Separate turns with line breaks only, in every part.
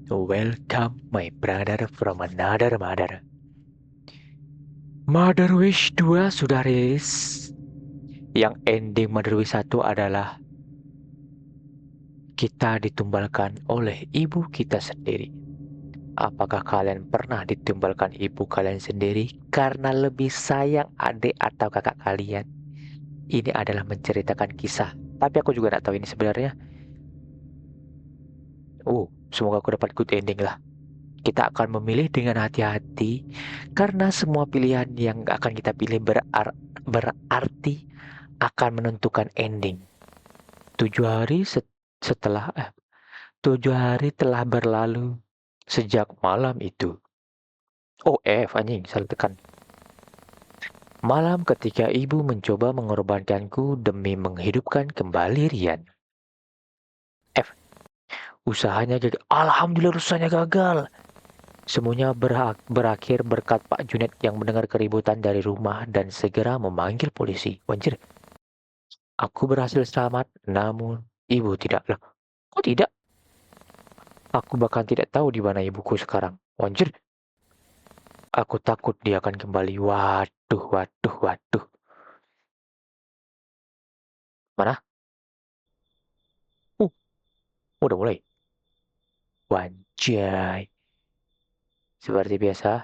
Welcome, my brother from another mother. Mother Wish 2 sudah rilis. Yang ending Mother Wish 1 adalah kita ditumbalkan oleh ibu kita sendiri. Apakah kalian pernah ditumbalkan ibu kalian sendiri karena lebih sayang adik atau kakak kalian? Ini adalah menceritakan kisah. Tapi aku juga tidak tahu ini sebenarnya. Semoga aku dapat good ending lah. Kita akan memilih dengan hati-hati karena semua pilihan yang akan kita pilih berarti akan menentukan ending. 7 hari setelah 7 hari telah berlalu sejak malam itu. Anjing, salah tekan. Malam ketika ibu mencoba mengorbankanku demi menghidupkan kembali Rian. Usahanya gagal. Alhamdulillah usahanya gagal. Semuanya berakhir berkat Pak Junet yang mendengar keributan dari rumah dan segera memanggil polisi. Wanjir, aku berhasil selamat, namun ibu tidak. Loh, kok tidak? Aku bahkan tidak tahu di mana ibuku sekarang. Wanjir, aku takut dia akan kembali. Waduh, waduh, waduh. Mana? Uh, udah mulai. Wanjay. Seperti biasa.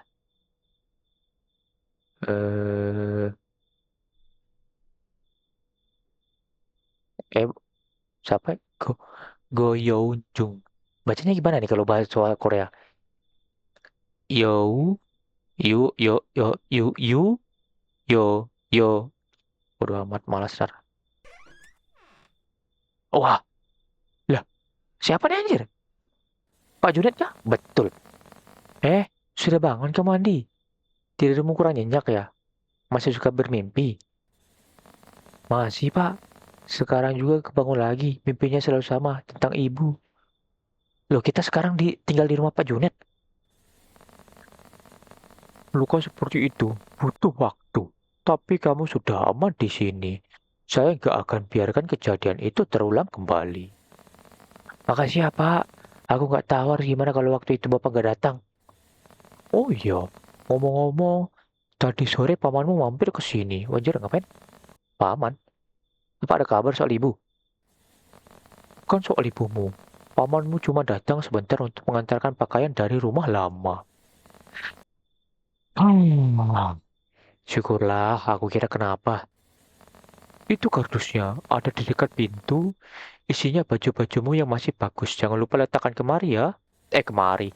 Eh, eh, siapa? Go Yeon Jung. Bacanya gimana nih kalau bahasa soal Korea? Yo, yo, yo, yo, yo, yo, yo, yo. Bodo amat, malas ntar. Wah, lah, siapa nih anjir? Pak Junet kah? Betul. Sudah bangun kamu mandi? Tidurmu kurang nyenyak ya? Masih suka bermimpi? Masih, Pak. Sekarang juga kebangun lagi. Mimpinya selalu sama, tentang ibu. Loh, kita sekarang tinggal di rumah Pak Junet. Luka seperti itu butuh waktu. Tapi kamu sudah aman di sini. Saya nggak akan biarkan kejadian itu terulang kembali. Makasih ya, Pak. Aku nggak tahu harus gimana kalau waktu itu Bapak nggak datang. Oh iya, ngomong-ngomong, tadi sore pamanmu mampir ke sini. Wajar ngapain? Paman? Apa ada kabar soal ibu? Kan soal ibumu. Pamanmu cuma datang sebentar untuk mengantarkan pakaian dari rumah lama. Syukurlah, aku kira kenapa. Itu kardusnya ada di dekat pintu. Isinya baju-bajumu yang masih bagus. Jangan lupa letakkan kemari ya. Kemari.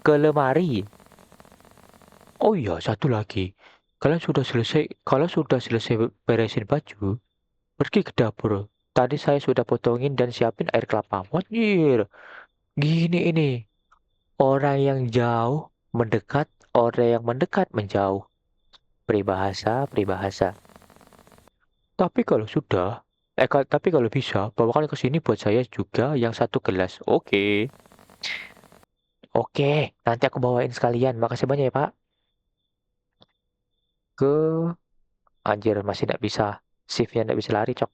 Ke lemari. Oh iya, satu lagi. Kalau sudah selesai beresin baju, pergi ke dapur. Tadi saya sudah potongin dan siapin air kelapa. Wajir. Gini ini. Orang yang jauh mendekat, orang yang mendekat menjauh. Peribahasa, peribahasa. Tapi kalau bisa, bawakan ke sini buat saya juga yang satu gelas. Oke. Oke, nanti aku bawain sekalian. Makasih banyak ya, Pak. Ke Anjir, masih tidak bisa. Shiftnya tidak bisa lari, cok.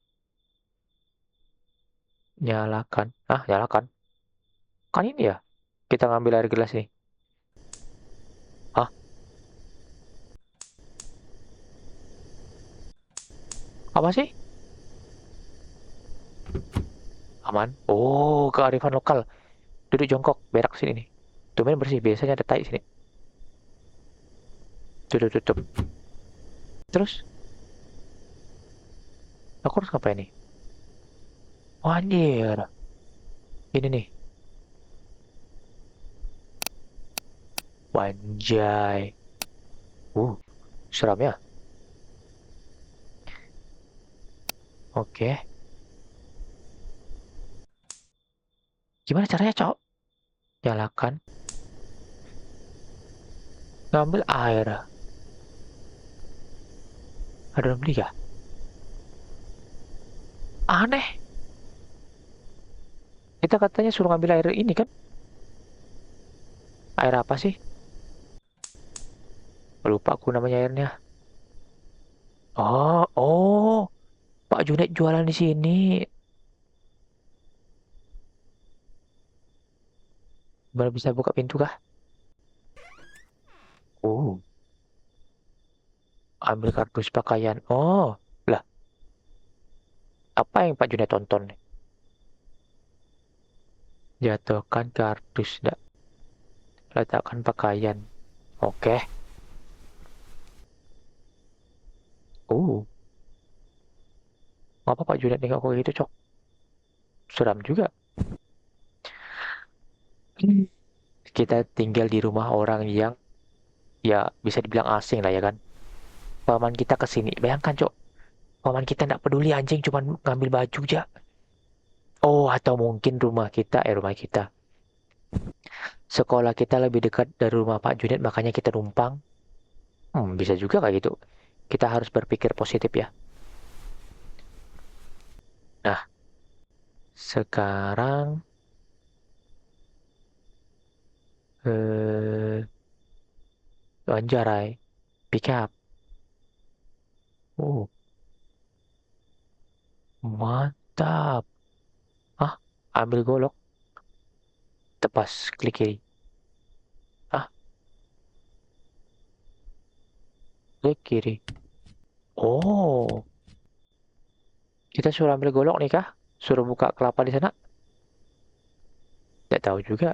Nyalakan. Nyalakan. Kan ini ya. Kita ngambil air gelas nih. Hah? Apa sih? Aman. Oh, kearifan lokal. Duduk jongkok. Berak sini nih. Tumben bersih. Biasanya ada tai sini. Tutup, tutup. Terus, aku harus ngapain nih? Oh, anjir. Ini nih. Wanjai. Seram ya. Oke. Gimana caranya, cok? Nyalakan. Ngambil air. Ada yang beli ya? Aneh. Kita katanya suruh ngambil air ini kan? Air apa sih? Lupa aku namanya airnya. Oh, Pak Junet jualan di sini. Baru bisa buka pintu kah? Oh, ambil kardus pakaian. Oh, lah, apa yang Pak Junet tonton? Jatuhkan kardus, dak. Letakkan pakaian. Oke. Oh, ngapa Pak Junet nengok kok gitu, Cok? Seram juga. Hmm. Kita tinggal di rumah orang yang ya bisa dibilang asing lah ya kan. Paman kita kesini. Bayangkan, Cok. Paman kita nggak peduli anjing cuman ngambil baju aja. Oh, atau mungkin rumah kita. Sekolah kita lebih dekat dari rumah Pak Junet, makanya kita numpang. Bisa juga kayak gitu. Kita harus berpikir positif ya. Nah, sekarang eh Anjaray, pick up. Oh, mantap. Ah, ambil golok, tepas, klik kiri. Ah, klik kiri. Oh, kita suruh ambil golok nih kah? Suruh buka kelapa di sana? Tidak tahu juga.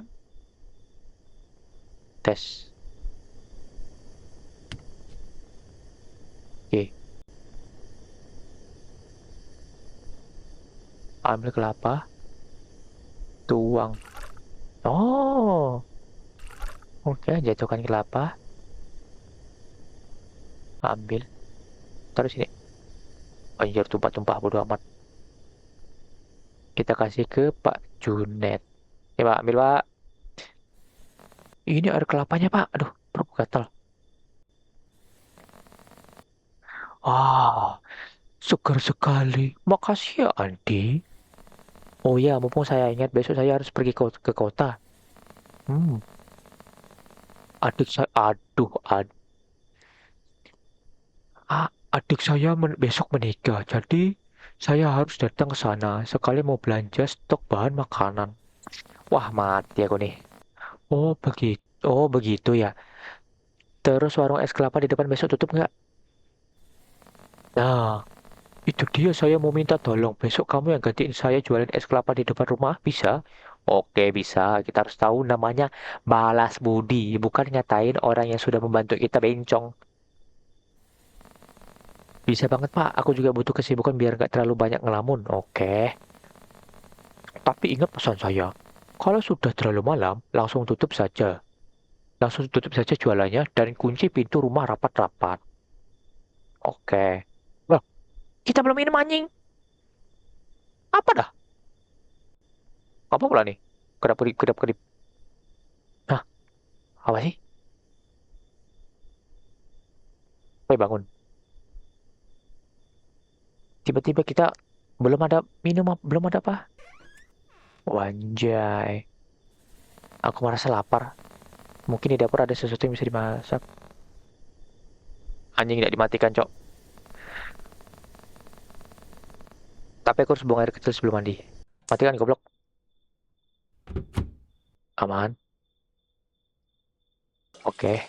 Tes. Oke, ambil kelapa, tuang. Oh, oke, jatuhkan kelapa, ambil. Terus ini. Anjir, tumpah-tumpah bodo amat. Kita kasih ke Pak Junet. Ya, Pak, ambil, Pak. Ini air kelapanya, Pak. Aduh, perut gatal. Ah, segar sekali. Makasih ya, Andi. Oh ya, mumpung saya ingat besok saya harus pergi ke kota. Hmm, adik saya, adik saya besok menikah. Jadi saya harus datang ke sana. Sekali mau belanja stok bahan makanan. Wah, mati aku nih. Oh, begitu. Oh, begitu ya. Terus warung es kelapa di depan besok tutup nggak? Nah, itu dia saya mau minta tolong. Besok kamu yang gantiin saya jualin es kelapa di depan rumah, bisa? Oke, bisa. Kita harus tahu namanya balas budi, bukan ngatain orang yang sudah membantu kita bencong. Bisa banget, Pak. Aku juga butuh kesibukan biar nggak terlalu banyak ngelamun. Oke. Tapi ingat pesan saya. Kalau sudah terlalu malam, langsung tutup saja. Langsung tutup saja jualannya dan kunci pintu rumah rapat-rapat. Oke. Wah, kita belum minum anjing. Apa dah? Apa pula nih? Kedap-kedip. Hah, apa sih? Woi, bangun. Tiba-tiba kita belum ada apa? Wanjay. Aku merasa lapar. Mungkin di dapur ada sesuatu yang bisa dimasak. Anjing tidak dimatikan, Cok. Tapi aku harus buang air kecil sebelum mandi. Matikan, goblok. Aman. Oke.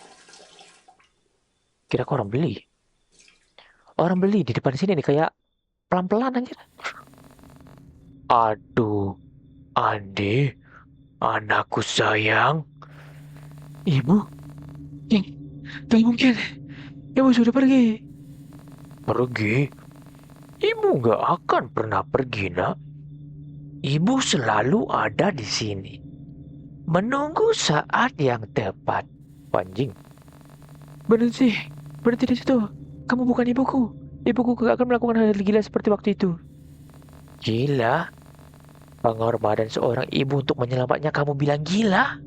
Kira orang beli. Orang beli di depan sini nih kayak pelan-pelan anjir. Aduh, Ande, anakku sayang. Ibu, yang tak mungkin. Ibu sudah pergi. Pergi? Ibu nggak akan pernah pergi, nak. Ibu selalu ada di sini. Menunggu saat yang tepat. Anjing. Benar sih. Berarti di situ. Kamu bukan ibuku. Ibuku gak akan melakukan hal gila seperti waktu itu. Gila? Pengorbanan seorang ibu untuk menyelamatnya kamu bilang gila?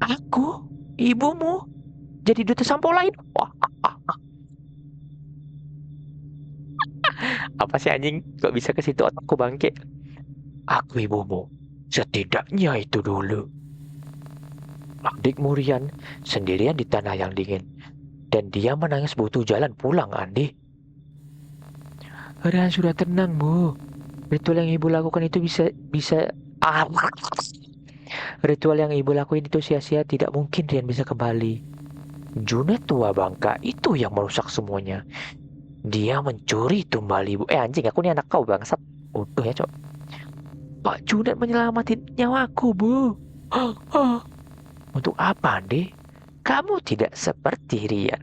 Aku? Ibumu? Jadi duta sampo lain? Wah, apa sih anjing? Kok bisa ke situ otakku bangke? Aku ibumu. Setidaknya itu dulu. Adik Murian sendirian di tanah yang dingin. Dan dia menangis butuh jalan pulang, Andi. Sudah tenang, Bu. Ritual yang ibu lakukan itu bisa... Ah, Ritual yang ibu lakuin itu sia-sia, tidak mungkin Rian bisa kembali. Junet tua bangka itu yang merusak semuanya. Dia mencuri tumbal ibu. Anjing, aku nih anak kau bangsat. Udah ya, Cok. Pak Junet menyelamatin nyawaku, Bu. Untuk apa, deh? Kamu tidak seperti Rian.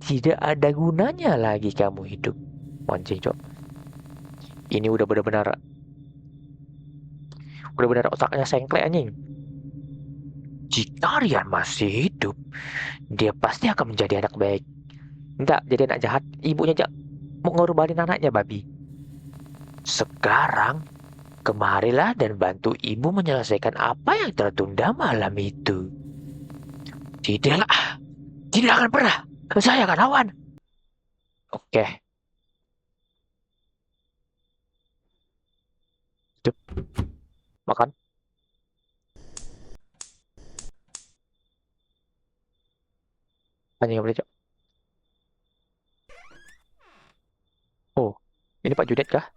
Tidak ada gunanya lagi kamu hidup. Anjing, Cok. Ini udah benar otaknya sengklek anjing. Jika Rian masih hidup, dia pasti akan menjadi anak baik. Enggak, jadi anak jahat. Ibunya aja mau ngorbanin anaknya, babi. Sekarang, kemarilah dan bantu ibu menyelesaikan apa yang tertunda malam itu. Tidak, tidak akan pernah. Saya akan lawan. Oke, cup, makan. Anjing, boleh, Cok. Oh, ini Pak Junet kah?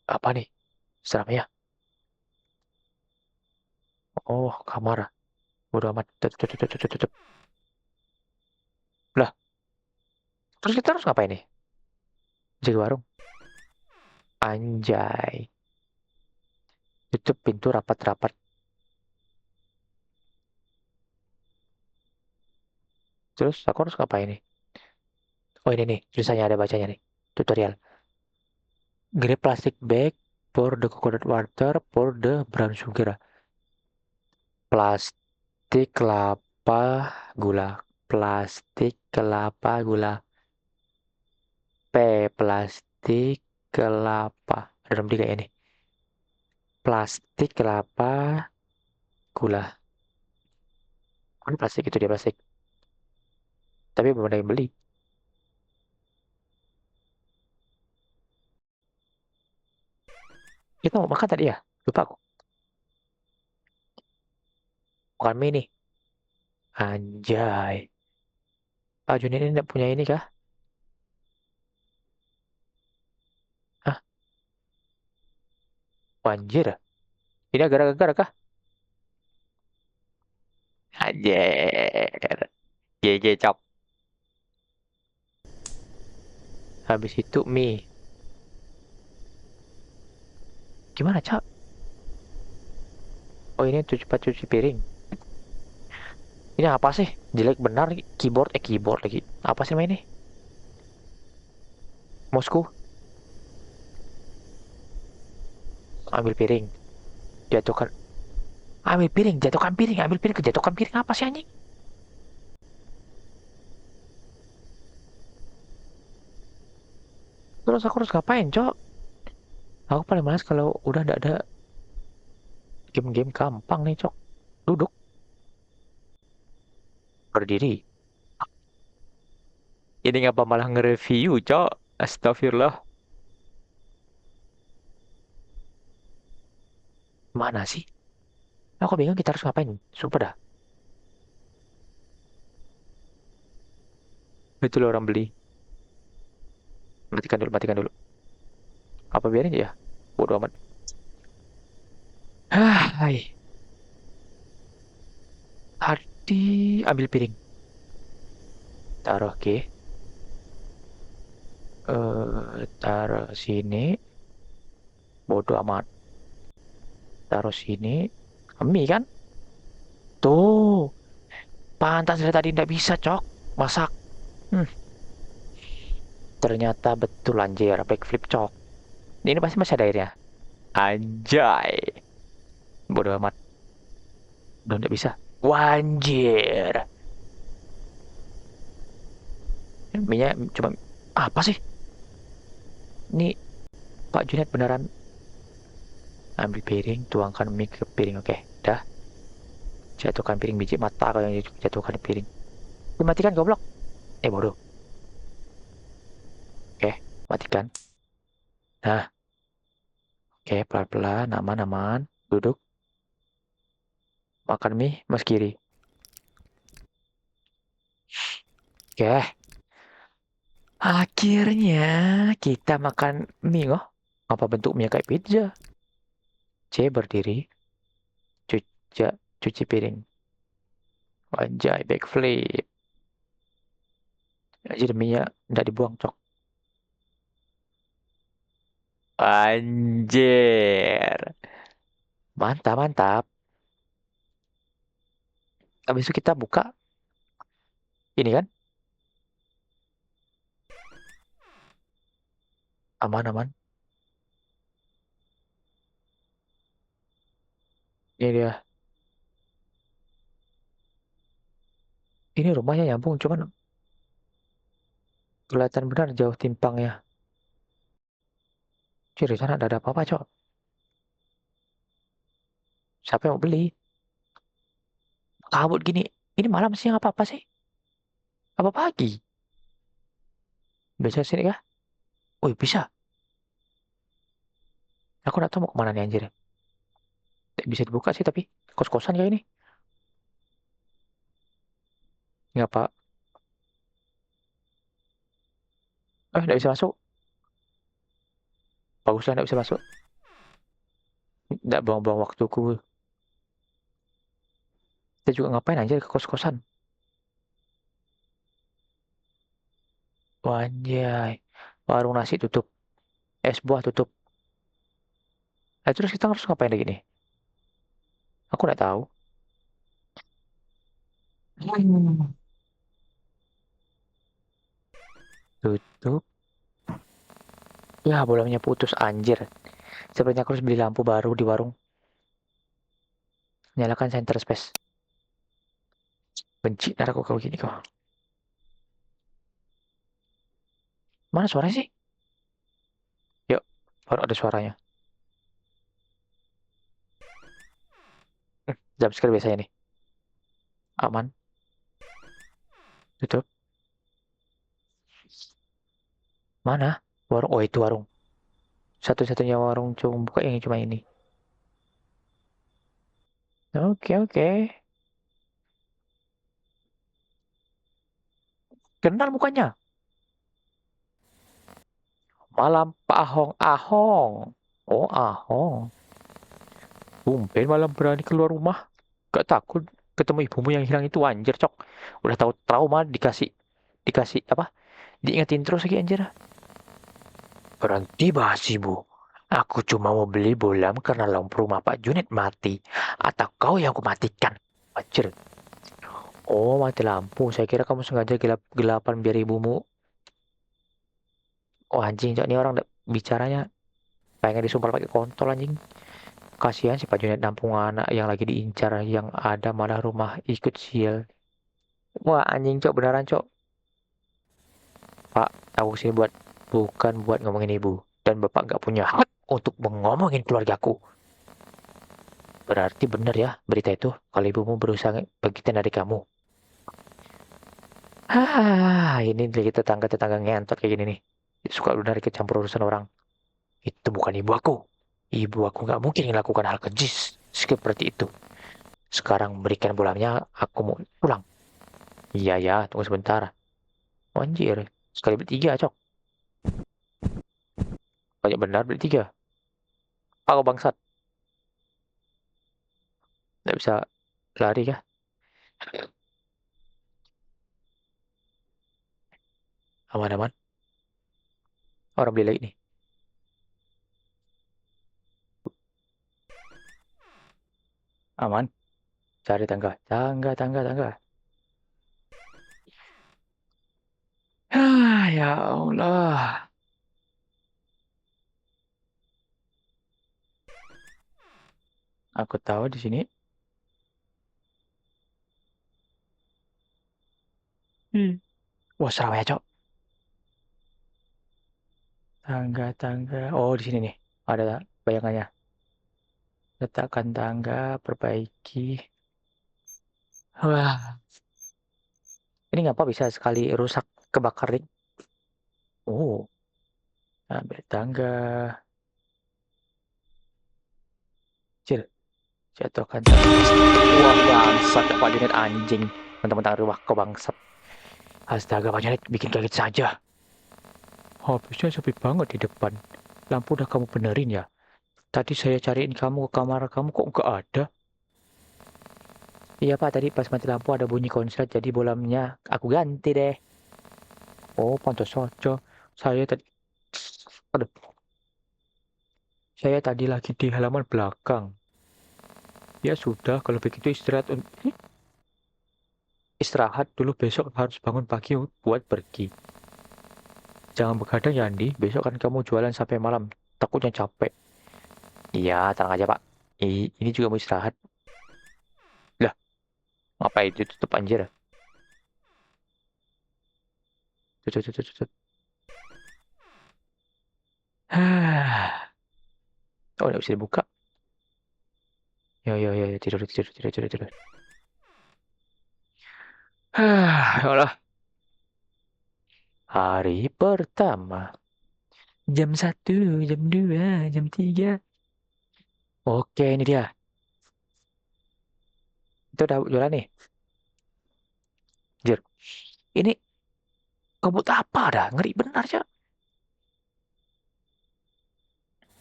Apa nih? Seram ya? Oh, kamar. Bodo amat. Tutup, tutup, tutup, tutup, tutup. Lah, terus kita harus ngapain nih? Jaga warung. Anjay. Tutup pintu rapat-rapat. Terus aku harus ngapain nih? Oh, ini nih, tulisannya ada bacanya nih. Tutorial. Grab plastic bag, pour the coconut water, pour the brown sugar. Plastik kelapa gula. Plastik kelapa gula. Plastik kelapa. Ada dalam tiga ini. Plastik kelapa gula. Kan plastik itu dia plastik. Tapi belum ada yang beli. Kita mau makan tadi ya? Lupa aku. Makan mie nih. Anjay. Pak Juni ini tidak punya ini kah? Hah? Anjir. Ini agar-agar kah? Anjir. JJ cok. Habis itu mie. Gimana, Cak? Oh, ini tuh cepat cuci piring. Ini apa sih? Jelek benar lagi. Keyboard lagi. Apa sih ini? Mousku. Ambil piring. Jatuhkan. Ambil piring. Jatuhkan piring. Ambil piring. Kejatuhkan piring. Apa sih anjing? Terus aku harus ngapain, Cok? Aku paling males kalau udah nggak ada game-game gampang nih, Cok. Duduk. Berdiri. Ini ngapa malah nge-review, Cok? Astagfirullah. Mana sih? Aku bingung kita harus ngapain. Sumpah dah. Itu loh orang beli. Matikan dulu, matikan dulu. Apa biarin ya? Bodo amat. Hai. Tadi ambil piring. Taruh ke. Taruh sini. Bodo amat. Taruh sini. Mie kan? Tuh. Pantas dari tadi tidak bisa, Cok. Masak. Hmm, ternyata betul anjir. Backflip, Cok. Ini pasti masih ada airnya. Anjay. Bodo amat. Udah tidak bisa. Wanjir. Mie-nya cuma... Apa sih? Ini Pak Junet beneran ambil piring, tuangkan mie ke piring. Oke, dah. Jatuhkan piring biji mata kalau yang jatuhkan piring. Dimatikan goblok. Bodoh. Oke, matikan. Nah, oke, pelan-pelan, aman-aman. Duduk, makan mie, mas kiri. Oke, Akhirnya kita makan mie loh. Apa bentuk mie kayak pizza? C berdiri, cuci, cuci piring. Anjay, backflip. Jadi mie-nya nggak dibuang, cok. Anjir. Mantap, mantap. Habis itu kita buka ini kan, aman-aman. Ini dia. Ini rumahnya nyambung, cuman kelihatan benar jauh timpangnya. Jadi sana nggak ada apa-apa, cok. Siapa yang mau beli? Kabut gini. Ini malam siang apa-apa sih? Apa pagi? Bisa sini kah? Wih, bisa. Aku nggak tahu mau kemana nih anjir. Bisa dibuka sih tapi kos-kosan kayak ini. Nggak pak. Nggak bisa masuk. Baguslah nggak bisa masuk. Nggak buang-buang waktuku. Kita juga ngapain anjir ke kos-kosan. Wanjay. Warung nasi tutup. Es buah tutup. Terus kita harus ngapain lagi nih? Aku nggak tahu. Hmm. Tutup. Ya, bolanya putus anjir. Sepertinya aku harus beli lampu baru di warung. Nyalakan center space. Benci ntar aku kalau gini kok. Mana suaranya sih? Yuk, baru ada suaranya. Jam sekali biasanya nih. Aman. Tutup. Mana? Warung. Oh, itu warung. Satu-satunya warung cuma buka yang cuma ini. Oke, oke. Kenal mukanya. Malam Pak Ahong. Ahong. Oh, Ahong. Tumben malam berani keluar rumah. Gak takut ketemu ibumu yang hilang itu anjir, cok. Udah tahu trauma dikasih apa? Diingetin terus lagi anjir. Berhenti bahas ibu. Aku cuma mau beli bolam karena lampu rumah Pak Junit mati. Atau kau yang kumatikan. Anjir. Oh, mati lampu. Saya kira kamu sengaja gelap-gelapan biar ibumu. Oh, anjing, cok. Ini orang bicaranya pengen disumpal pakai kontol anjing. Kasihan si Pak Junit nampung anak yang lagi diincar. Yang ada malah rumah ikut sial. Wah, anjing, cok. Beneran, cok. Pak, aku sini bukan buat ngomongin ibu. Dan bapak nggak punya hak untuk mengomongin keluargaku. Berarti benar ya berita itu kalau ibumu berusaha begitu dari kamu. Ini dari tetangga-tetangga ngentot kayak gini nih. Suka lu dari kecampur urusan orang. Itu bukan ibu aku. Ibu aku nggak mungkin melakukan hal keji seperti itu. Sekarang berikan bolamnya, aku mau pulang. Iya ya, tunggu sebentar. Anjir, sekali beli tiga, cok. Banyak benar beli tiga. Aku bangsat, nggak bisa lari kah? Aman-aman. Orang beli lagi nih. Aman. Cari tangga. Tangga, tangga, tangga. Ya Allah. Aku tahu di sini. Hmm. Wah, seram ya, Cok. Tangga, tangga. Oh, di sini nih. Ada bayangannya. Letakkan tangga, perbaiki. Wah, ini ngapa bisa sekali rusak kebakar nih? Oh, ambil tangga. Cil, jatuhkan tangga. Wah, bangsat. Pak Junit anjing. Mentang-mentang rumah kau bangsat. Astaga, Pak Junit bikin kaget saja. Habisnya sepi banget di depan. Lampu udah kamu benerin ya? Tadi saya cariin kamu ke kamar kamu kok nggak ada? Iya Pak, tadi pas mati lampu ada bunyi konslet jadi bolamnya aku ganti deh. Oh, pantas saja. Saya tadi, aduh, saya tadi lagi di halaman belakang. Ya sudah, kalau begitu istirahat dulu besok harus bangun pagi buat pergi. Jangan begadang ya Andi, besok kan kamu jualan sampai malam. Takutnya capek. Iya, tenang aja Pak. Ini juga mau istirahat. Lah, ngapain tutup anjir? Tutup, tutup, tutup. Oh, nggak bisa dibuka. Yo, yo, yo, yo, tidur, tidur, tidur, tidur, tidur. Ya Allah. Hari pertama. Jam 1, jam 2, jam 3. Oke, ini dia. Itu udah jualan nih. Anjir. Ini kabut apa dah? Ngeri benar, Cak.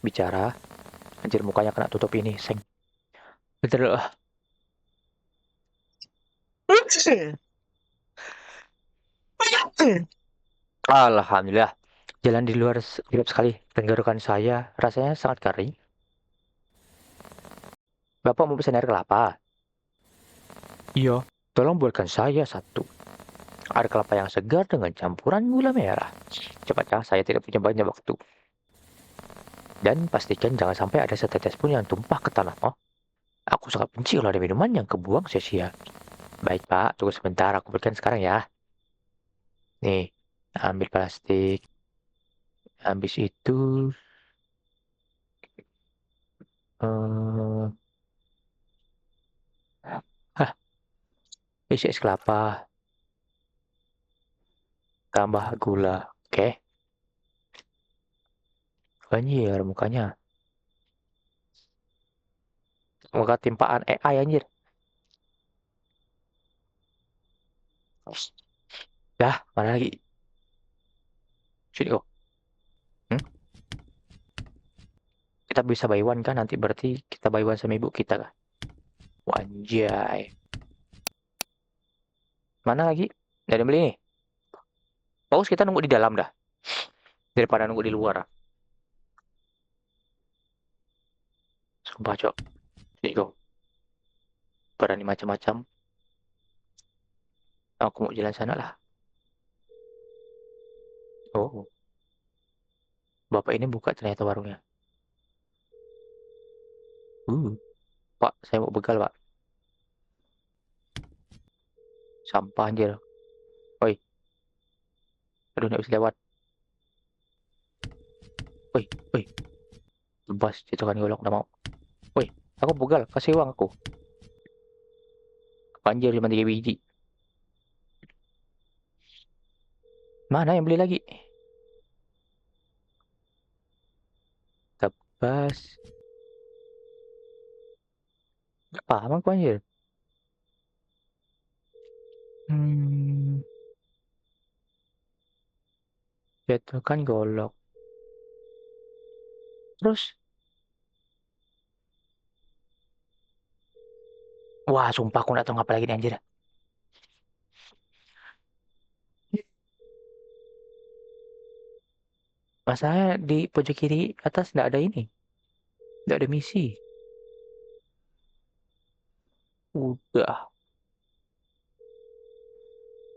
Bicara. Anjir, mukanya kena tutup ini. Seng. Bentar dulu. Alhamdulillah. Jalan di luar gelap sekali. Tenggorokan saya rasanya sangat kering. Bapak mau pesan air kelapa? Iya. Tolong buatkan saya satu. Air kelapa yang segar dengan campuran gula merah. Cepat ya, saya tidak punya banyak waktu. Dan pastikan jangan sampai ada setetes pun yang tumpah ke tanah. Oh, aku sangat benci kalau ada minuman yang kebuang sia-sia. Baik Pak, tunggu sebentar, aku berikan sekarang ya. Nih, ambil plastik. Habis itu, eh, hah, isi es kelapa, tambah gula. Oke, anjir mukanya. Muka timpaan AI anjir. Dah, mana lagi? Sini kok. Hmm? Kita bisa buy one kan? Nanti berarti kita buy one sama ibu kita kan? Wanjay. Mana lagi? Nggak ada beli nih. Bagus kita nunggu di dalam dah. Daripada nunggu di luar. Sumpah, Cok. Sini kok. Berani macam-macam. Aku mau jalan sana lah. Oh, bapak ini buka ternyata warungnya. Uh, Pak, saya mau begal, Pak. Sampah anjir. Woi, aduh nggak bisa lewat. Woi, woi, bebas. Itu kan golok, nggak mau. Woi, aku begal. Kasih uang aku. Anjir, cuma 3 biji. Mana yang beli lagi? Tebas. Gak paham aku anjir. Hmm, jatuhkan golok. Terus, wah, sumpah aku nggak tahu ngapa lagi nih anjir. Masalahnya di pojok kiri atas nggak ada ini. Nggak ada misi. Udah.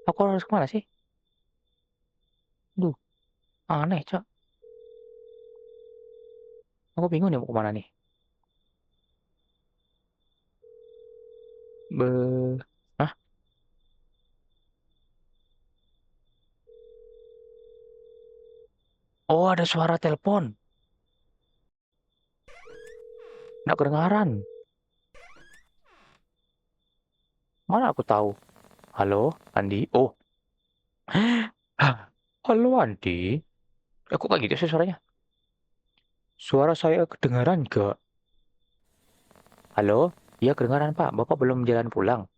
Aku harus kemana sih? Duh, aneh, Cok. Aku bingung nih mau kemana nih. Be... Hah? Oh, ada suara telepon. Nggak kedengaran. Mana aku tahu? Halo, Andi? Oh, halo Andi. Aku kayak gitu sih suaranya. Suara saya kedengaran gak? Halo? Iya kedengaran Pak. Bapak belum jalan pulang.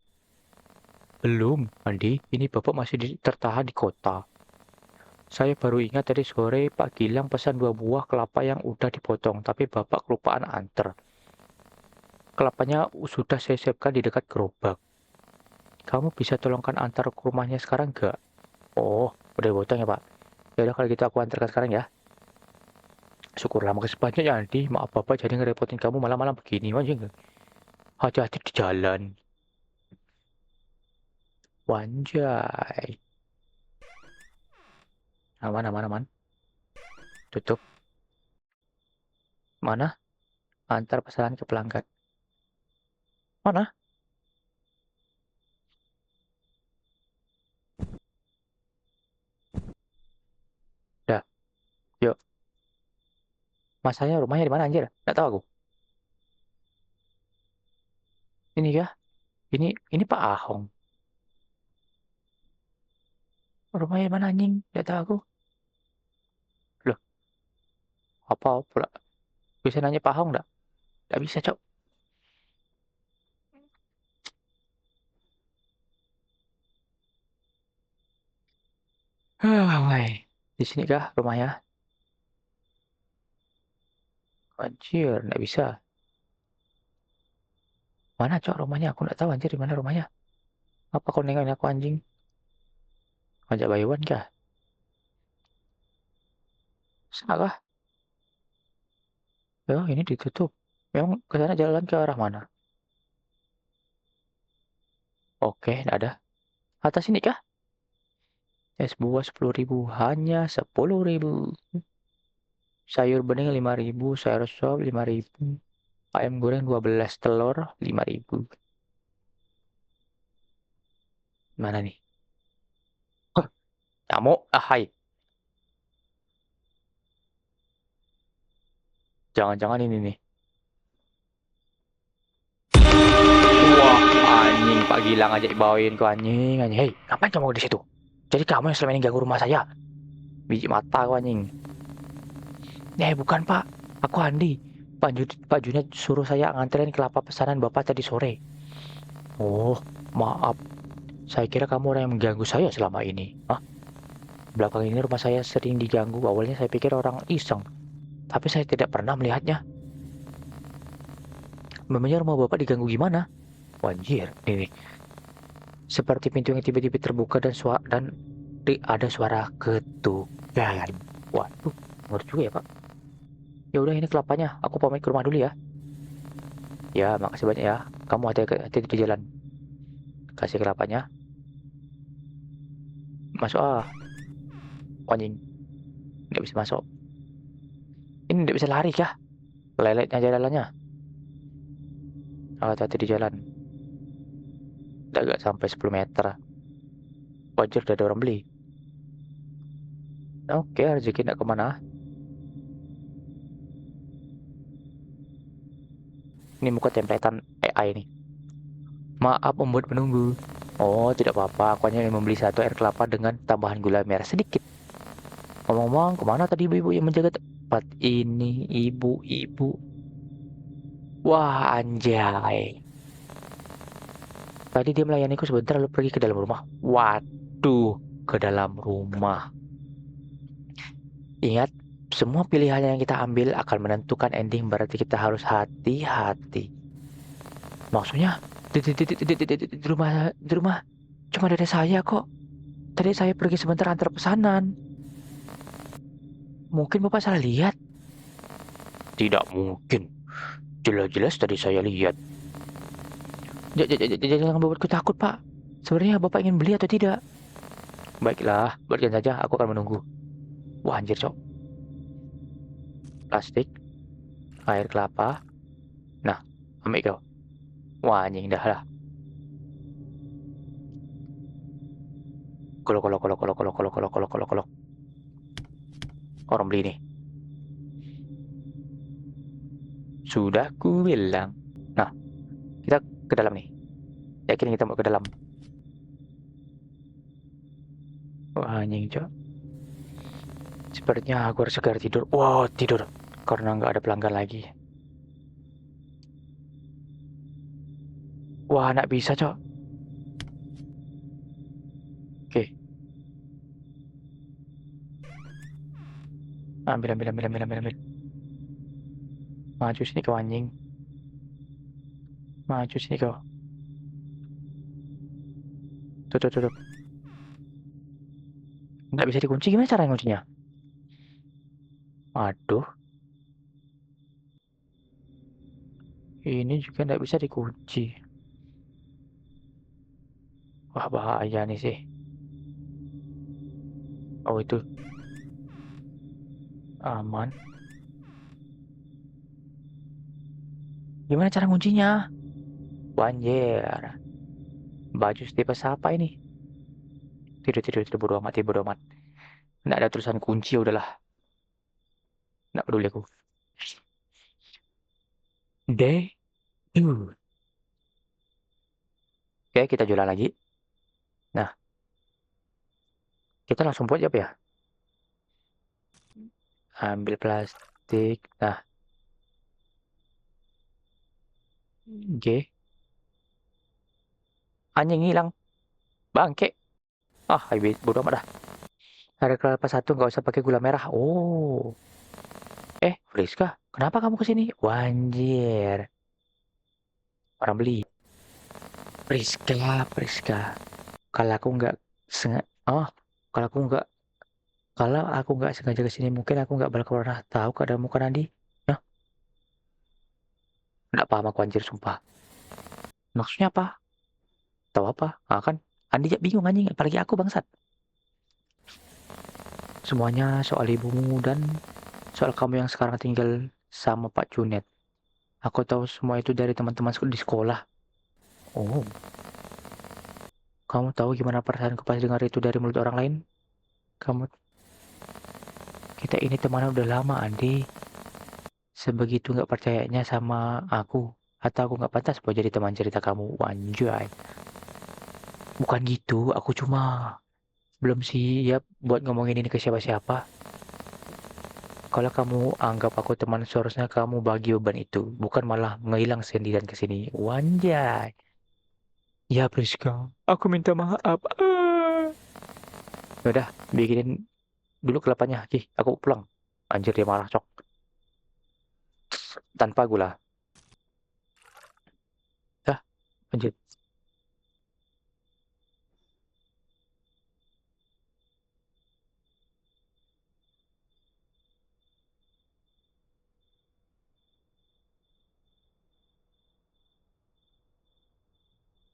Belum, Andi. Ini Bapak masih tertahan di kota. Saya baru ingat tadi sore Pak Gilang pesan 2 buah kelapa yang udah dipotong, tapi Bapak kelupaan anter. Kelapanya sudah saya siapkan di dekat gerobak. Kamu bisa tolongkan antar ke rumahnya sekarang nggak? Oh, udah dipotong ya Pak. Ya udah kalau gitu aku antarkan sekarang ya. Syukurlah makasih banyak ya Andi. Maaf Bapak jadi ngerepotin kamu malam-malam begini. Anjing. Hati-hati di jalan. Wanjay. Aman, aman, aman. Tutup. Mana? Antar pesanan ke pelanggan. Mana? Dah, yuk. Masanya rumahnya di mana anjir? Nggak tahu aku. Ini ya. Ini Pak Ahong. Rumahnya di mana anjing? Nggak tahu aku. Loh, apa pula? Bisa nanya Pak Ahong nggak? Nggak bisa, Cok. Hai. Di sini kah rumahnya? Anjir, nggak bisa. Mana, Cok, rumahnya? Aku nggak tahu anjir di mana rumahnya. Apa kau nengokin aku anjing? Ngajak bayuan kah? Salah. Ya, ini ditutup. Memang ke sana jalan ke arah mana? Oke, nggak ada. Atas ini kah? Es buah 10.000. Hanya 10.000. Sayur bening 5.000. Sayur sop 5.000. Ayam goreng 12. Telur 5.000. Mana nih? Hah, nyamuk. Ah, hai. Jangan-jangan ini nih. Wah, anjing. Pak Gilang aja dibawain ke anjing. Anjing. Hei, ngapain kamu di situ? Jadi kamu yang selama ini ganggu rumah saya. Biji mata kau anjing. Bukan Pak. Aku Andi. Pak Junet suruh saya nganterin kelapa pesanan Bapak tadi sore. Oh, maaf. Saya kira kamu orang yang mengganggu saya selama ini. Hah? Belakang ini rumah saya sering diganggu. Awalnya saya pikir orang iseng. Tapi saya tidak pernah melihatnya. Memangnya rumah Bapak diganggu gimana? Wanjir, ini. Seperti pintu yang tiba-tiba terbuka dan ada suara ketukan. Waduh, ngeri juga ya Pak. Ya udah ini kelapanya. Aku pamit ke rumah dulu ya. Ya, makasih banyak ya. Kamu hati-hati di jalan. Kasih kelapanya. Masuk ah. Anjing, nggak bisa masuk. Ini nggak bisa lari kah? Leletnya jalannya. Hati-hati di jalan. Udah gak sampai 10 meter. Wajar udah ada orang beli. Oke, rezeki nggak kemana. Ini muka tempelan AI nih. Maaf membuat menunggu. Oh, tidak apa-apa. Aku hanya ingin membeli satu air kelapa dengan tambahan gula merah sedikit. Ngomong-ngomong, kemana tadi ibu-ibu yang menjaga tempat ini? Ibu-ibu. Wah, anjay. Tadi dia melayaniku sebentar lalu pergi ke dalam rumah. Waduh, ke dalam rumah. Ingat, semua pilihan yang kita ambil akan menentukan ending, berarti kita harus hati-hati. Maksudnya, di rumah cuma ada saya kok. Tadi saya pergi sebentar antar pesanan. Mungkin Bapak salah lihat. Tidak mungkin. Jelas-jelas tadi saya lihat. Jangan membuatku takut, Pak. Sebenarnya Bapak ingin beli atau tidak? Baiklah, buatkan saja. Aku akan menunggu. Wah, anjir, cok. Plastik, air kelapa. Nah, ambil kau. Wah, anjing dah lah. Kolok, kolok, kolok, kolok, kolok, kolok, kolok, kolok, kolok, kolok. Orang beli nih. Sudah ku bilang. Nah, kita ke dalam nih. Yakin kita mau ke dalam. Wah, anjing, cok. Sepertinya aku harus segera tidur. Wow, tidur. Karena nggak ada pelanggan lagi. Wah, nggak bisa, cok. Oke. Ambil, ambil, ambil, ambil, ambil, ambil. Maju sini kau anjing. Maju sini kau. Tutup, tutup. Nggak bisa dikunci. Gimana cara nguncinya? Aduh, ini juga nggak bisa dikunci. Wah, bahaya nih sih. Oh, itu aman. Gimana cara nguncinya? Banjir. Baju setipe siapa ini? Tidur, tidur, tidur. Bodo amat, tidur, bodo amat. Nggak ada tulisan kunci, ya udahlah. Nggak peduli aku. Day 2. Oke, kita jual lagi. Nah, kita langsung buat apa ya? Ambil plastik. Nah, G. Anjing hilang. Bangke. Ah, habis. Bodo amat dah. Ada kelapa satu, nggak usah pakai gula merah. Oh. Friska, kenapa kamu kesini? Wanjir. Orang beli. Friska, Friska. Kalau aku nggak sengaja, oh, kalau aku nggak, kalau aku nggak sengaja kesini, mungkin aku nggak bakal pernah tahu keadaanmu kan Andi. Nah, nggak paham aku anjir, sumpah. Maksudnya apa? Tahu apa? Ah, kan? Andi ya bingung anjing, apalagi aku bangsat. Semuanya soal ibumu dan soal kamu yang sekarang tinggal sama Pak Junet. Aku tahu semua itu dari teman-teman di sekolah. Oh, kamu tahu gimana perasaanku pas dengar itu dari mulut orang lain? Kamu, kita ini teman udah lama, Andi. Sebegitu nggak percayanya sama aku. Atau aku nggak pantas buat jadi teman cerita kamu. Wanjay. Bukan gitu, aku cuma belum siap buat ngomongin ini ke siapa-siapa. Kalau kamu anggap aku teman, seharusnya kamu bagi beban itu. Bukan malah ngilang sendirian ke sini. Wanjay. Ya, Priska. Aku minta maaf. Yaudah, bikinin dulu kelapanya. Aku pulang. Anjir, dia marah, cok. Tanpa gula. Dah, lanjut.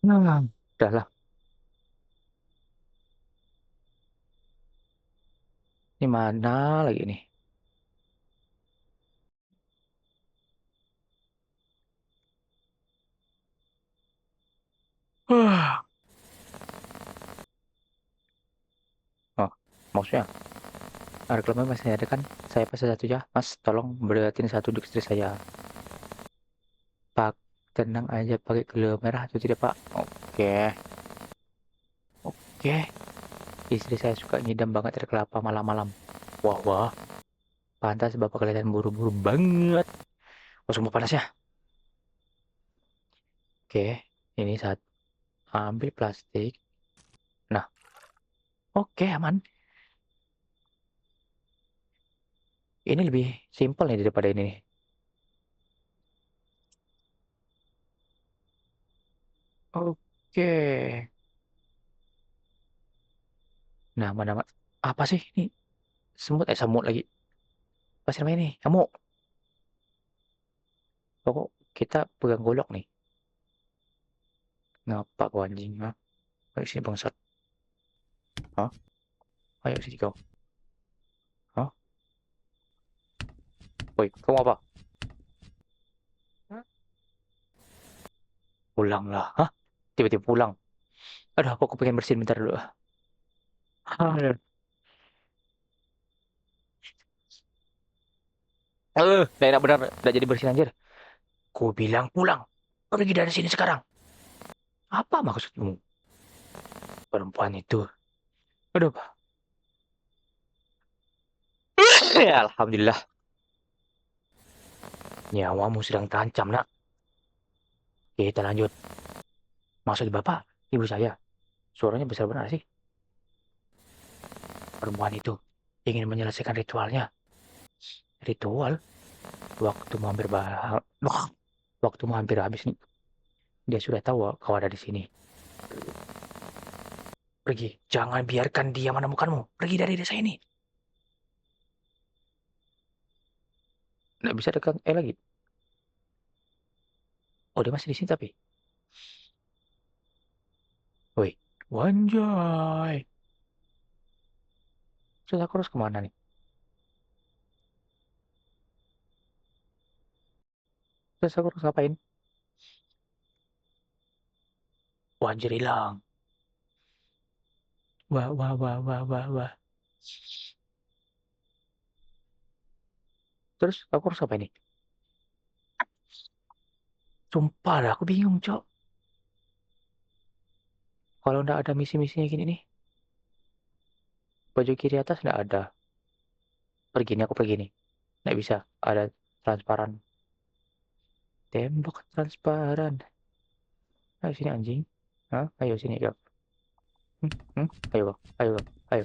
Nah, udah lah. Ini mana lagi nih? Oh, maksudnya, reklamnya masih ada kan? Saya pesan satu ya. Mas, tolong beratin satu di istri saya. Pak, tenang aja pakai gula merah atau tidak, Pak? Oke, oke. Istri saya suka ngidam banget air kelapa malam-malam. Wah, wah. Pantas Bapak kelihatan buru-buru banget. Oh, sumpah panas ya. Oke, ini saat ambil plastik. Nah, oke, aman. Ini lebih simpel nih daripada ini nih. Oke. Nah, mana, apa sih ini? Semut lagi. Apa sih namanya ini? Kamu, pokok kita pegang golok nih. Ngapa kau anjing? Hah? Ayo sini bangsat. Hah? Ayo sini kau. Hah? Woi, kamu apa? Hah? Pulang lah. Hah? Tiba-tiba pulang. Aduh, aku pengen bersihin bentar dulu. Aduh. Gak enak benar. Gak jadi bersihin anjir. Ku bilang pulang. Pergi dari sini sekarang. Apa maksudmu? Perempuan itu. Aduh. Alhamdulillah. Nyawamu sedang terancam, nak. Kita lanjut. Maksud Bapak, ibu saya. Suaranya besar benar sih. Perempuan itu ingin menyelesaikan ritualnya. Ritual? Waktu mau hampir waktu mau hampir habis nih. Dia sudah tahu kau ada di sini. Pergi, jangan biarkan dia menemukanmu. Pergi dari desa ini. Nggak bisa dekat lagi. Oh, dia masih di sini tapi. Woi, wanjay. Terus aku harus kemana nih? Terus aku harus ngapain? Wah, anjir hilang. Wah, wah, wah, wah, wah, wah. Terus aku harus apa ini? Sumpah dah, aku bingung, Cok. Kalau nggak ada misi-misinya gini nih, pojok kiri atas nggak ada. Pergi nih, aku pergi nih. Nggak bisa, ada transparan. Tembok transparan. Ayo sini anjing. Hah? Ayo sini, yuk. Hmm? Hmm? Ayo, ayo, ayo.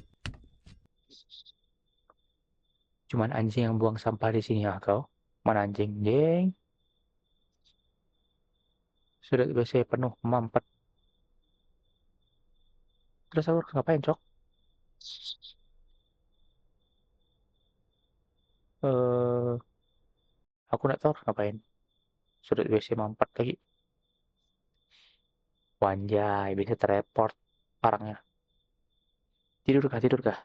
Cuman anjing yang buang sampah di sini ya kau. Mana anjing, jeng? Sudah WC penuh, mampet. Terus aku harus ngapain, Cok? Eh, aku nggak tahu harus ngapain. Sudah WC mampet lagi. Wanjay, bisa teleport orangnya. Tidur kah, tidur kah?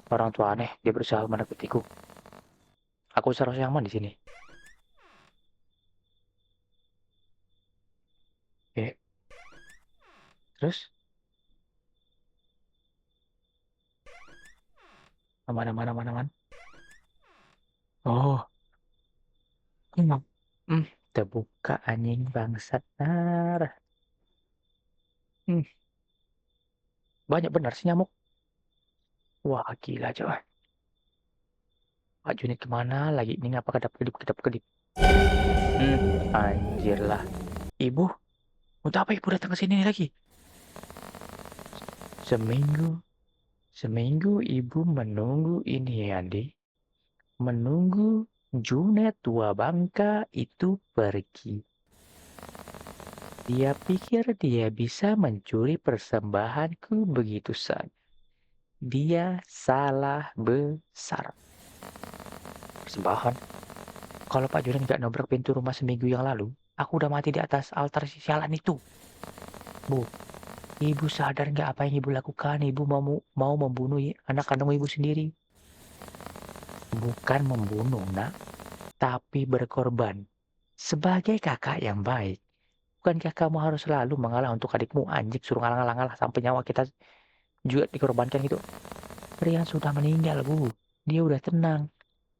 Orang tua aneh, dia berusaha menakutiku. Aku seharusnya aman di sini. Oke, terus mana mana mana mana. Oh, hmm, hmm, terbuka anjing bangsat. Nah, hmm, banyak benar sih nyamuk. Wah, gila coba. Pak Junit kemana lagi? Ini ngapa kedap-kedip kedap-kedip? Anjir lah. Ibu, untuk apa ibu datang ke sini lagi? Seminggu, seminggu ibu menunggu ini ya, Andi. Menunggu Junet tua bangka itu pergi. Dia pikir dia bisa mencuri persembahanku begitu saja. Dia salah besar. Persembahan? Kalau Pak Junet nggak nobrak pintu rumah seminggu yang lalu, aku udah mati di atas altar sialan itu. Bu, ibu sadar nggak apa yang ibu lakukan? Ibu mau membunuh anak kandung ibu sendiri. Bukan membunuh, nak, tapi berkorban. Sebagai kakak yang baik, bukankah kamu harus selalu mengalah untuk adikmu? Anjing, suruh ngalah-ngalah sampai nyawa kita juga dikorbankan gitu. Rian sudah meninggal, Bu. Dia udah tenang.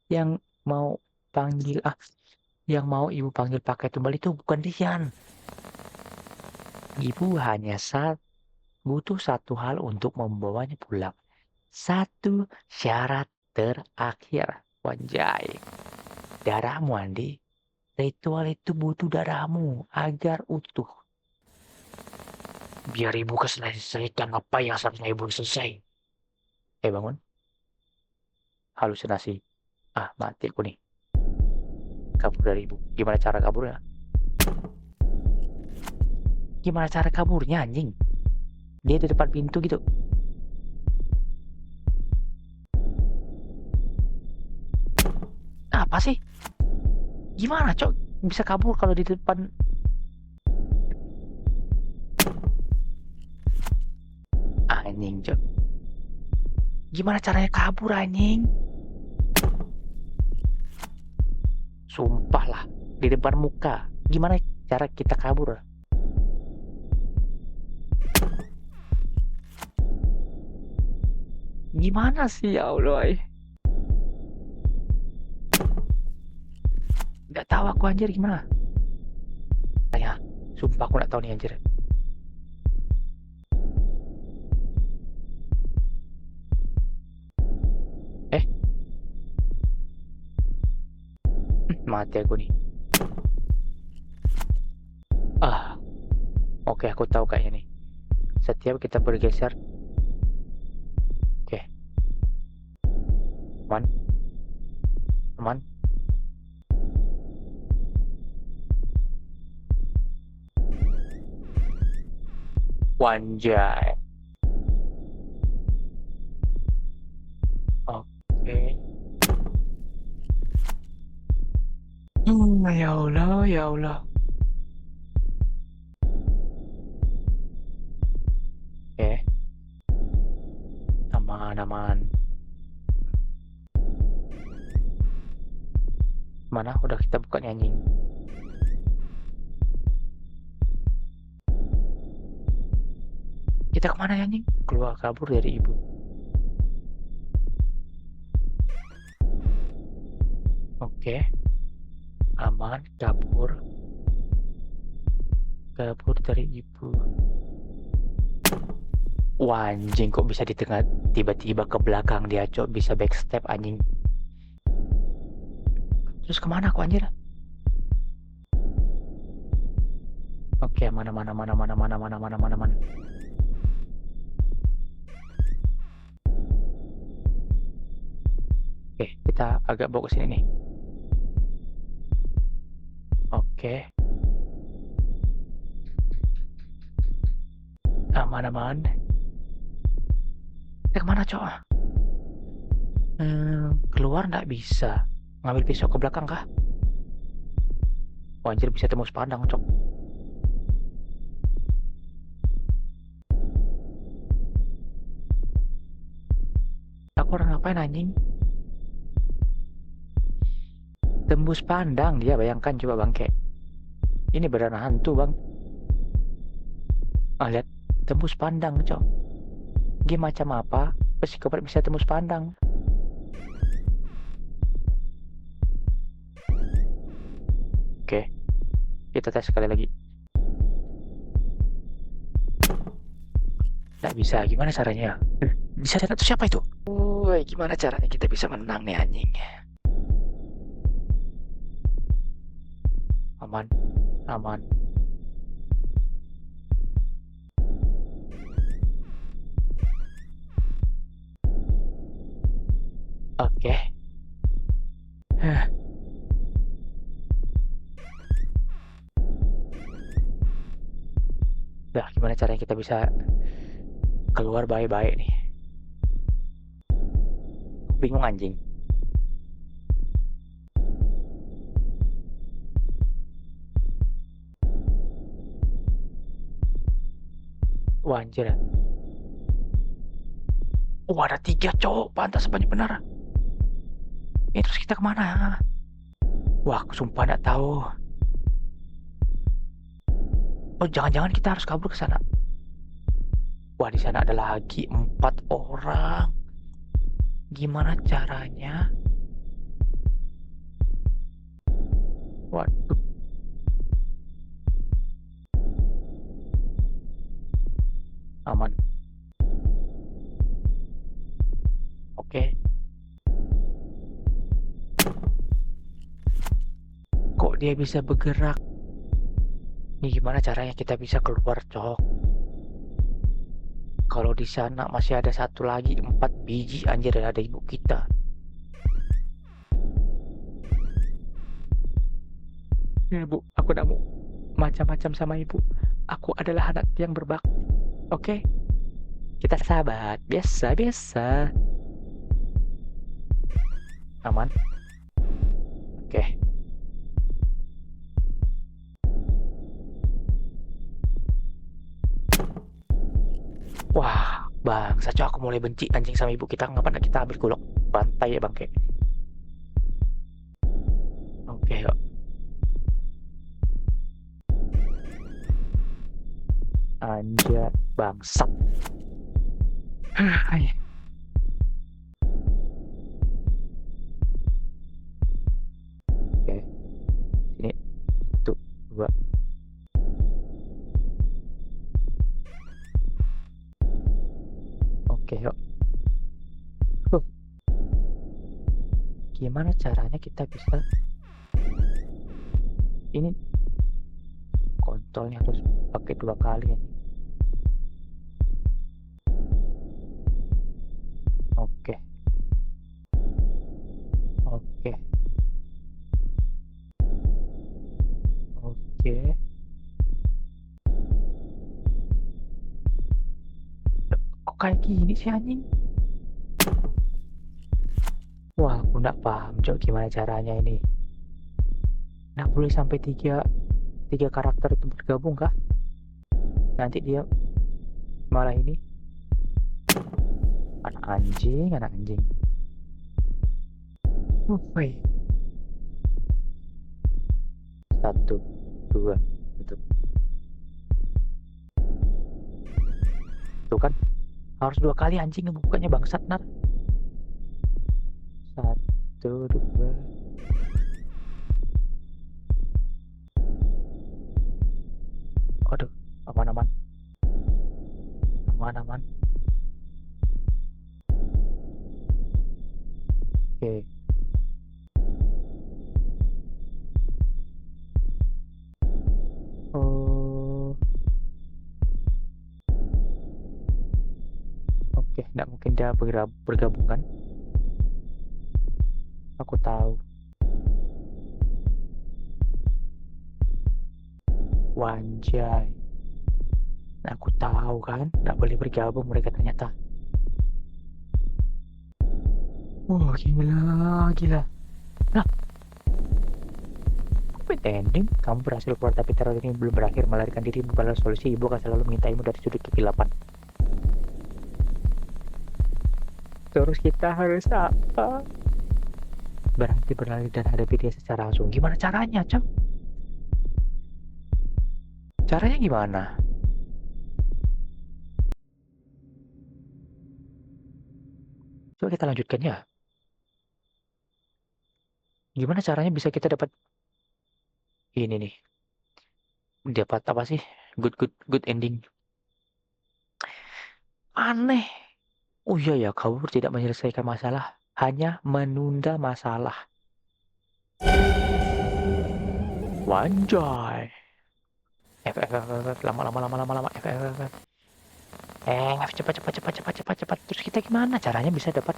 Yang mau panggil, yang mau ibu panggil pakai tumbal itu bukan Rian. Ibu hanya butuh satu hal untuk membawanya pulang. Satu syarat terakhir. Wanjai. Darahmu, Andi. Ritual itu butuh darahmu agar utuh. Biar ibu selesaikan apa yang seharusnya ibu selesai. Bangun. Halusinasi. Mati aku nih. Kabur dari ibu. Gimana cara kaburnya? Gimana cara kaburnya, anjing? Dia di depan pintu gitu. Apa sih? Gimana, Cok? Bisa kabur kalau di depan. Anjing, Cok. Gimana caranya kabur, anjing? Sumpah lah. Di depan muka. Gimana cara kita kabur? Gimana sih, ya Allah? Gak tahu aku anjir gimana. Tanya. Sumpah aku gak tahu nih anjir. Mati aku nih. Oke, aku tahu kayaknya nih. Setiap kita bergeser. Oke. Aman, aman. Wanjay. Oke. Ya Allah, ya Allah. Oke, aman, aman. Mana? Udah kita buka nih anjing. Kita kemana ya anjing? Keluar kabur dari ibu. Oke, aman, kabur. Kabur dari ibu. Wah, anjing kok bisa di tengah tiba-tiba ke belakang dia, cok, bisa backstep anjing. Terus kemana aku anjir? Oke, mana. Oke, kita agak bawa ke sini nih. Oke. Aman. Kita kemana, cok? Keluar nggak bisa. Ngambil pisau ke belakang kah? Oh, anjir bisa tembus pandang, cok. Aku orang ngapain anjing? Tembus pandang dia, bayangkan coba bangke. Ini beneran hantu bang. Lihat, tembus pandang cok. Game macam apa? Psikopat bisa tembus pandang. Oke, kita tes sekali lagi. Nggak bisa, gimana caranya? Bisa lihat itu siapa itu? Gimana caranya kita bisa menang nih anjing? Aman. Oke. Nah, gimana caranya kita bisa keluar baik-baik nih? Bingung anjing. Wah, anjir. Oh, ada 3 cowok. Pantas banyak benar. Terus kita kemana? Wah, aku sumpah nggak tahu. Oh, jangan-jangan kita harus kabur ke sana. Wah, di sana ada lagi 4 orang. Gimana caranya? Waduh. Aman. Oke. Kok dia bisa bergerak? Ini gimana caranya kita bisa keluar, cok? Kalau di sana masih ada satu lagi, 4 biji anjir ada ibu kita. Ya, Bu, aku tidak mau macam-macam sama ibu. Aku adalah anak yang berbakti. Oke? Kita sahabat, biasa. Aman. Oke. Wah, bang, saja aku mulai benci anjing sama ibu kita. Ngapain kita ambil golok bantai ya bangke? Oke, yuk. Anjir, bangsat. Hai. Oke, sini 1, 2. Oke, yuk. Gimana caranya kita bisa ini kontolnya harus pakai 2 kali ya. Oke. Oke. Oke. Kok kayak gini sih anjing? Wah, aku nggak paham, Cok, gimana caranya ini. Nggak boleh sampai tiga karakter itu bergabung kah? Nanti dia malah ini. Anak anjing, anak anjing. Woi. Satu, dua, itu. Tuh kan, harus 2 kali anjing ngebukanya bangsat nar. 1, 2. Aduh, aman. Aman. Oke. Oh. Oke, nggak mungkin dia bergabung kan? Aku tahu. Wanjay. Nah, aku tahu kan, nggak boleh bergabung mereka ternyata. Wah, gila. Nah, happy ending. Kamu berhasil keluar tapi teror ini belum berakhir. Melarikan diri bukanlah solusi. Ibu akan selalu mengintaimu dari sudut kegelapan. Terus kita harus apa? Berhenti berlari dan hadapi dia secara langsung. Gimana caranya, Cok? Caranya gimana? Coba kita lanjutkan ya. Gimana caranya bisa kita dapat ini nih? Dapat apa sih? Good ending. Aneh. Oh iya ya, kabur tidak menyelesaikan masalah, hanya menunda masalah. Wanjay. F, lama. F, cepat. Terus kita gimana caranya bisa dapat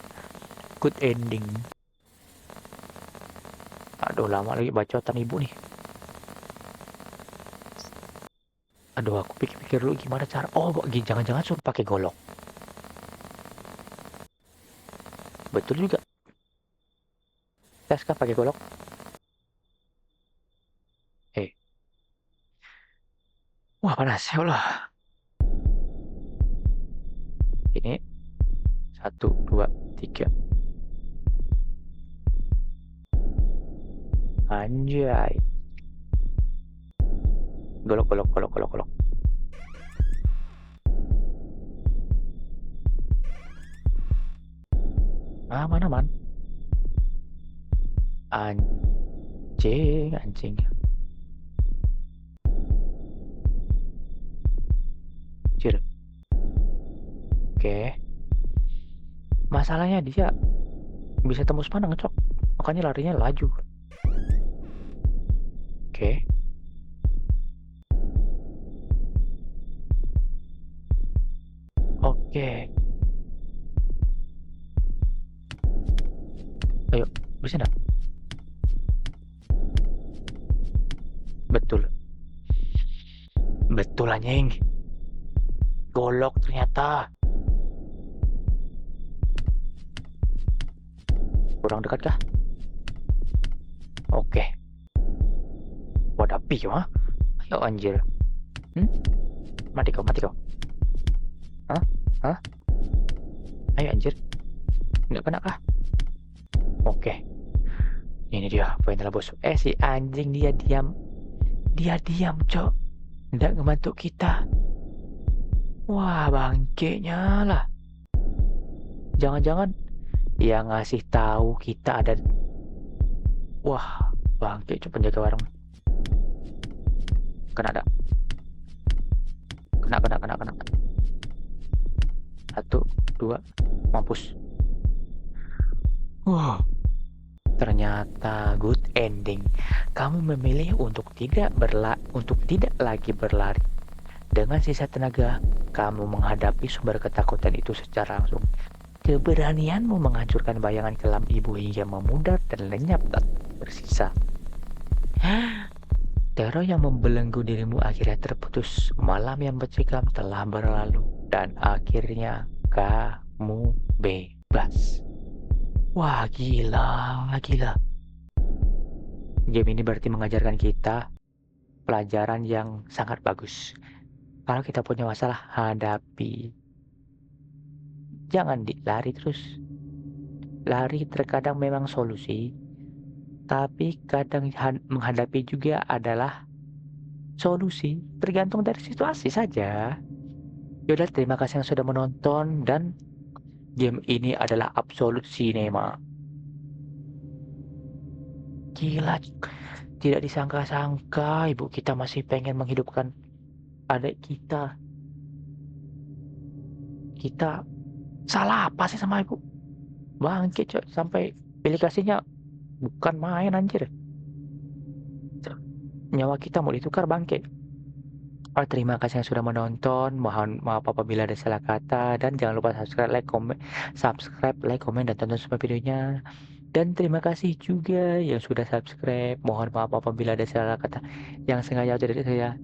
good ending? Aduh, lama lagi bacotan ibu nih. Aduh, aku pikir dulu gimana cara. Oh, jangan-jangan suruh pakai golok. Betul juga. Tes kan pakai golok. Wah, panas ya Allah. Ini 1, 2, 3. Anjay. Golok. Aman. Anjing. Cir. Oke. Masalahnya dia bisa tembus mana ngecok. Makanya larinya laju. Oke. Ayo, bisa enggak? Betul anjing. Golok ternyata. Kurang dekat kah? Oke. Wadah api ya? Ayo anjir. Mati kau. Hah? Ayo anjir. Nggak kena kah? Oke. Ini dia poin telah bos. Si anjing dia diam, cok. Nggak ngebantu kita. Wah, bangkenya lah. Jangan-jangan yang ngasih tahu kita ada. Wah, bangke cok penjaga warung. Kena. 1, 2, mampus. Ternyata good ending. Kamu memilih untuk tidak lagi berlari. Dengan sisa tenaga, kamu menghadapi sumber ketakutan itu secara langsung. Keberanianmu menghancurkan bayangan kelam ibu hingga memudar dan lenyap tak tersisa. Teror yang membelenggu dirimu akhirnya terputus. Malam yang mencekam telah berlalu dan akhirnya kamu bebas. Wah, gila, gila. Game ini berarti mengajarkan kita pelajaran yang sangat bagus. Kalau kita punya masalah, hadapi. Jangan lari terus. Lari terkadang memang solusi, tapi kadang menghadapi juga adalah solusi. Tergantung dari situasi saja. Yaudah, terima kasih yang sudah menonton dan game ini adalah absolut cinema. Gila, tidak disangka-sangka ibu kita masih pengen menghidupkan adik kita. Kita salah apa sih sama ibu? Bangke coy, sampai pilih kasihnya bukan main anjir. Nyawa kita mau ditukar bangke. Oh, terima kasih yang sudah menonton. Mohon maaf apabila ada salah kata dan jangan lupa subscribe, like, komen, dan tonton semua videonya. Dan terima kasih juga yang sudah subscribe. Mohon maaf apabila ada salah kata yang sengaja atau tidak saya.